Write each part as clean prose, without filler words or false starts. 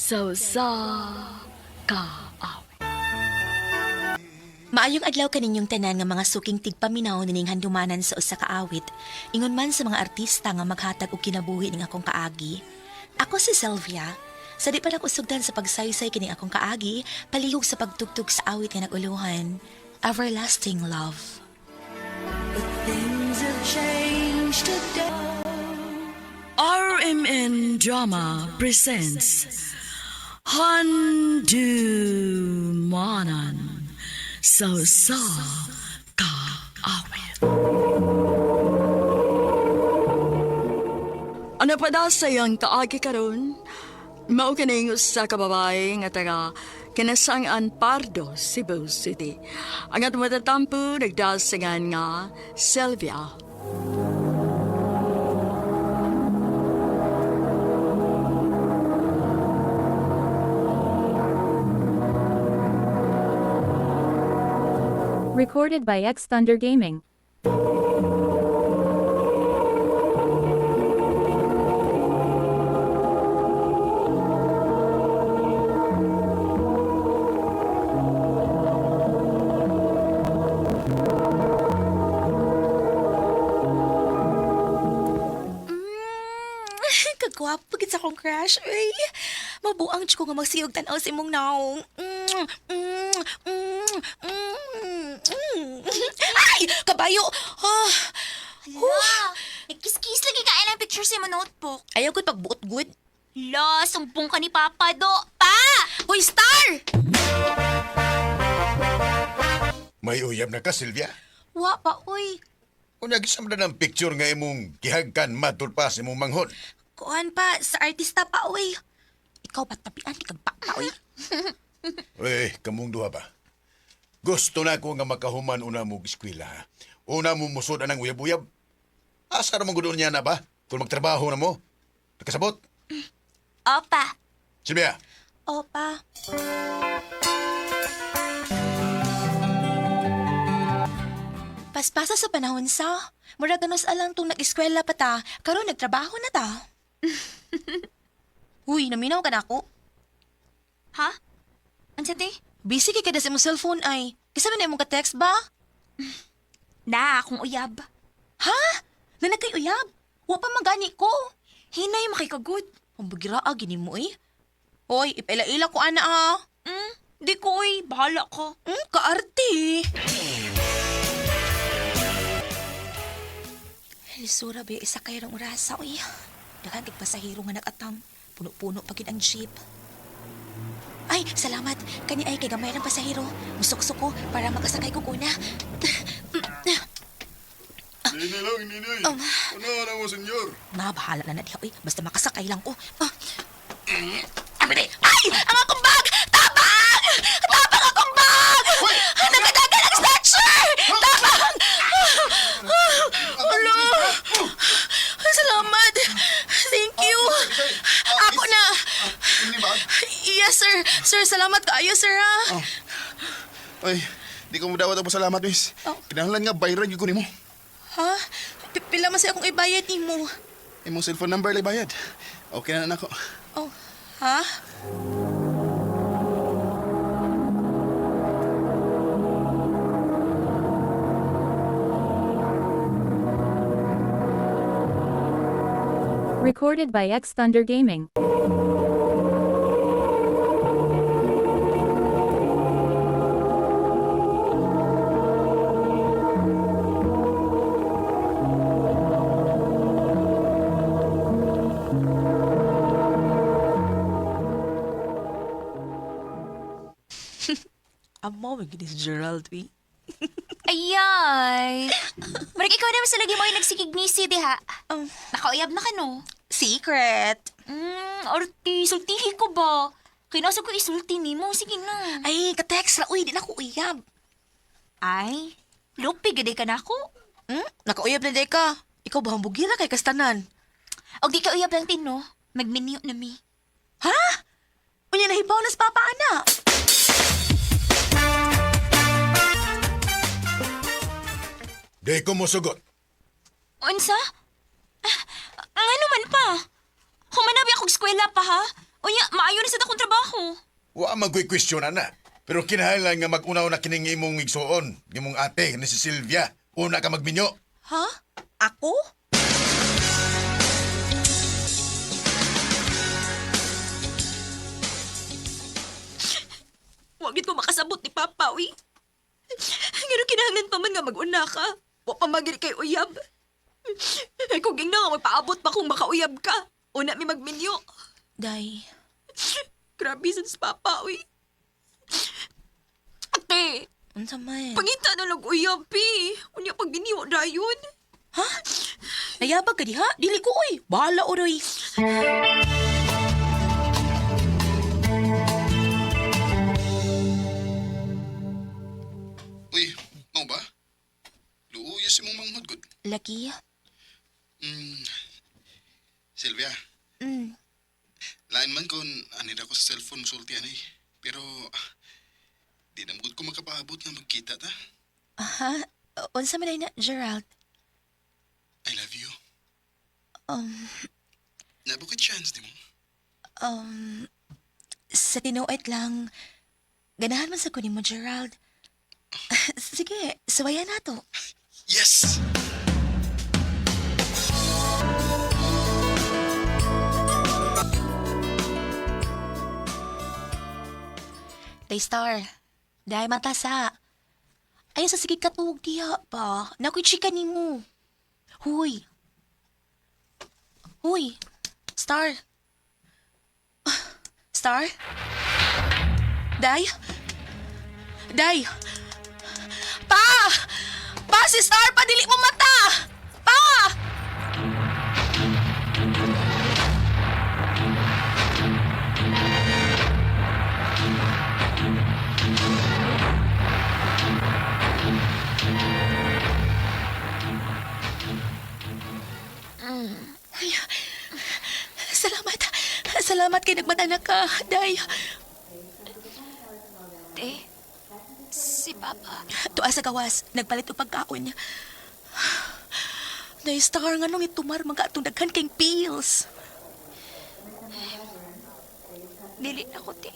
sa kaawit. Maayong adlaw kaninyong tanan nga mga suking tigpaminaw nining handumanan sa usa ka awit, ingon man sa mga artista nga maghatag og kinabuhi ning akong kaagi. Ako si Sylvia. Sa di pa nag-usugdan sa pagsaysay kining akong kaagi, palihog sa pagtugtog sa awit nga naguluhan, Everlasting Love. Things have changed today. RMN Drama presents Handumanan sa kaawit. Ano pa daw sa iyong kaagi karon? Mao kining usa ka babae nga taga Kinasangan Pardo, Cebu City. Ang atong matatampo nagdasingan nga Sylvia. Recorded by X Thunder Gaming. Kagwapo gid sa akong crush, uy. Mabuang ko nga magsiyog tanaw sa imong naong. Ay! Kabayo! Ah, Hala, nagkiskis lagi ka ilang picture sa mga notebook. ayaw ko'y pagbuot-good. Hala, sumpong ka ni Papa do. Pa! Hoy, Star! May uyab na ka, Sylvia. Wa pa, uy. Kung nagisam na ng picture nga imong gihagkan matul pa sa imong manghod. Kuhan pa, sa artista pa, uy. Ikaw ba't tapian, di kag bata, uy. Uy, kamong duha ba? Gusto na ko nga makahuman una mo eskwela. Una mo musod anang uyab-uyab. Asa naman gudo niya na ba? Kung magtrabaho na mo. Nakasabot? Opa. Sylvia, Opa. Paspasa sa panahon sa, murag ganos alang tong nag-eskwela pa ta, karon nagtrabaho na ta. Uy, naminaw ka na ako. Ha? Ansa te? Busy kay kada sa imong cellphone ay. Kisa man na imong ka-text ba? Na, akong uyab. Ha? Na nagkay uyab? Wa pa magani ko. Hinay makikagod. Ang bagira gini mo eh. Hoy, ipaila-ila ko ana ah. Di ko, uy. Bahala ka. Kaarte. Lisura ba yung isa kayo ng urasa, uy. Daghang kit pasahero nga nag-atam. Puno-puno pagid ang jeep. Ay, salamat. Kani ay kay gamay ng pasahero. Musok-sok ko para makasakay ko kuna. Nini lang, nini. Ano na mo, senyor? Bahala na diha, uy. Basta makasakay lang ko. Amine! Ay! Ang akong bag! Tabang! Tabang akong bag! Nagadagan ang snatcher! Tabang! Hala! Salamat! Thank you! Ako na! Ini ba? Yes, sir. Sir, salamat kaayo, sir, ha? Ay, di ko mo dawat ang pasalamat, miss. Oh. Kinahanglan nga bayaran yung kunin mo. Ha? Pila man sa akong ibayad ni mo. Imong cellphone number lay bayad. Okay na ako. Oh, ha? Recorded by X Thunder Gaming. Amo, magiging si Gerald, eh. Ayay. Marag ikaw naman sa lagi mo yung nagsikig ni si diha. Oh. Nakauyab na ka, no? Secret. Arti, sultihi ko ba? Kinasa ko isulti ni mo. Sige na. Ay, ka-text ra. Uy, di na ko uyab. Ay, lupi, gede ka na ako. Nakauyab na deka. Ikaw ba hambugira kay kastanan? O di ka uyab lang tin, no? Mag-menu na mi. Ha? Unya nahibaw na sa papa, ana. Di ko mo sugot. Unsa? Ang ano man pa? Humanabi akong eskwela pa, ha? Unya, maayo na sa akong trabaho. Wa magkoy question na. Pero kinahanglan nga mag-unaw na kining imong migsuon, imong ate ni si Sylvia. Una ka magminyo. Ha? Ako? Wagit ko makasabot ni Papa, uy. Ngano kinahanglan pa man nga mag-una ka. Wa pa magiri kay uyab. Ay, kung na nga magpaabot pa kung makauyab ka. Una mi magminyo. Day, Grabe sa Papa, uy. Ate, unsa man? pangita na lang uyab, pi. Unya pag giniwa dayon. Nayabag ka diha? Dili ko, uy. Bahala, oroy. Uy, mau ba? Luuyas imong manghudgod. Laki? Sylvia, lain man kon anira ko sa cellphone musulti ani. Pero di na magud ko makapaabot nga magkita ta. Aha. Unsa man na, Gerald? I love you. Um, Nabukit chance di mo. Sa tinuot lang, ganahan man sa kunin mo, Gerald. Sige, sawayan na to. Yes! Daystar, dahil mata sa... Ay, sa sige katug diha pa. Nakoy chika ni mo. Huy. Huy. Star. Star? Day? Day? Pa! Pa, si Star, padili mo mata! Pa! Salamat. Salamat kay nagmatanak ka, Day. Te, si Papa. Tuwa sa gawas, nagpalit o pagkaon niya. Day, Star, nga nung itumar mga atong daghan kayong pills. Dili na ko, te.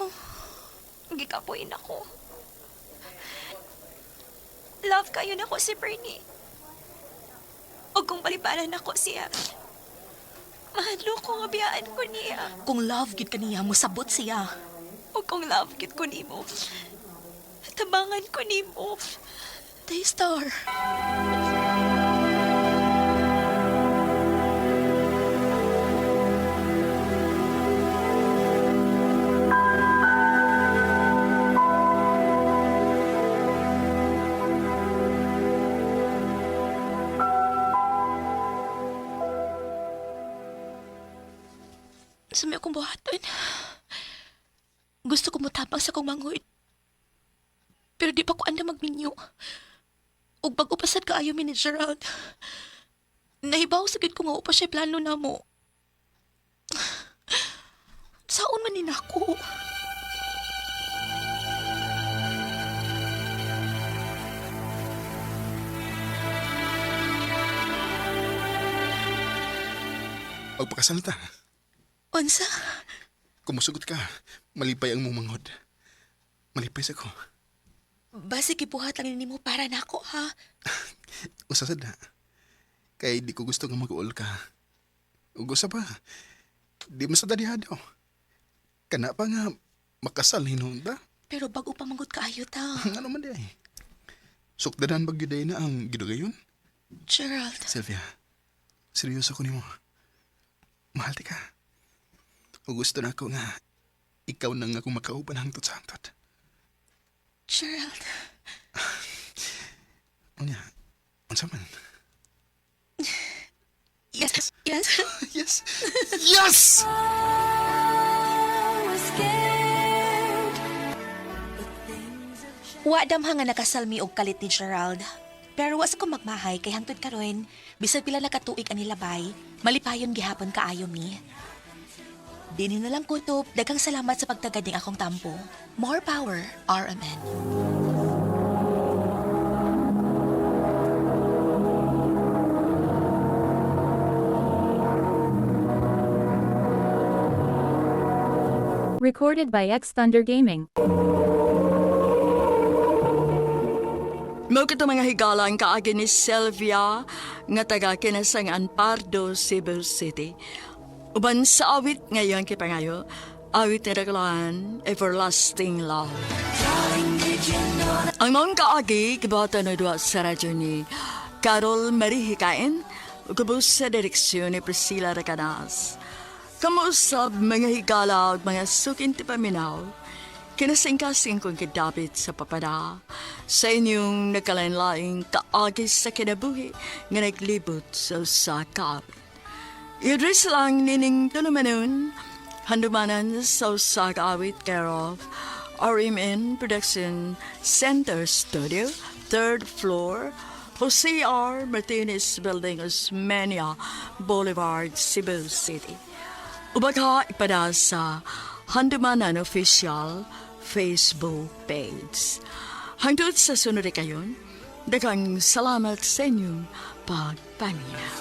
Oh. Gikapoy na ko. Love kayo na ko si Bernie. O kung balibanan ako siya, mahalo ko nga biyaan ko niya. Kung love gid kaniya, musabot siya. O kung love kit ko nimo, tabangan ko nimo. Day, Star. Sumi akong buhaton. Gusto ko mutapang sa kong manghod. Pero di pa ko anda magminyo. Ug bago pasad ka ayaw mi ni Gerald. Nahibaw sagid ko nga upa siya plano na mo. Saon man ni nako? Pagpakasal ta. Unsa? Kumusugot ka. Malipay ang mong manghod. Malipay sa ko. Basi kibuhat lang nimo para nako ha. Usasad na. Kay di ko gusto nga mag-uol ka. Ug usa pa. Di masadadihado. Kana pa nga makasal hinuon ta. Pero bago pa manggut kaayo ta. Ano man di ay. Sukdanan bagyoday na ang gidugayon. Gerald. Sylvia, seryoso ko nimo. Mahal ti ka. Ug gusto na ko nga ikaw nang ako makauban hangtod sa hangtod. Gerald. Unya, unsa man? Yes. Yes. Yes! Yes! Wa damha nga nakasalmi og kalit ni Gerald. Pero wa sa ko magmahay kay hangtod karon, bisag pila na katuig ani labay, malipayon gihapon kaayo mi. Dini na lang kutob, daghang salamat sa pagtagad ning akong tampo. More power, RMN. Recorded by X Thunder Gaming. Mao kito mga higalang kaagi ni Sylvia nga taga Kinasangan Pardo, Cebu City. Uban sa awit ngayon kipangayo, awit ni Raglan, Everlasting Love. Ang maong kaagi, kibata na doon sa radyo ni Carol Marie Hikain, ukubos sa direksyon ni Priscilla Recanas. Kamusab mga higala at mga sukin ti paminaw, kinasingkasing kong kidapit sa papada, sa inyong nagkalain-laing kaagi sa kinabuhi nga naglibot sa usakap. Idris lang nining tulumanon, handumanan sa usakawit care of RMN Production Center Studio, 3rd floor, Jose R. Martinez Building, Osmeña Boulevard, Cebu City. Ubagha ipada sa Handumanan Official Facebook page. Hangtod sa sunod kayon, daghang salamat sa inyong pagpaminaw.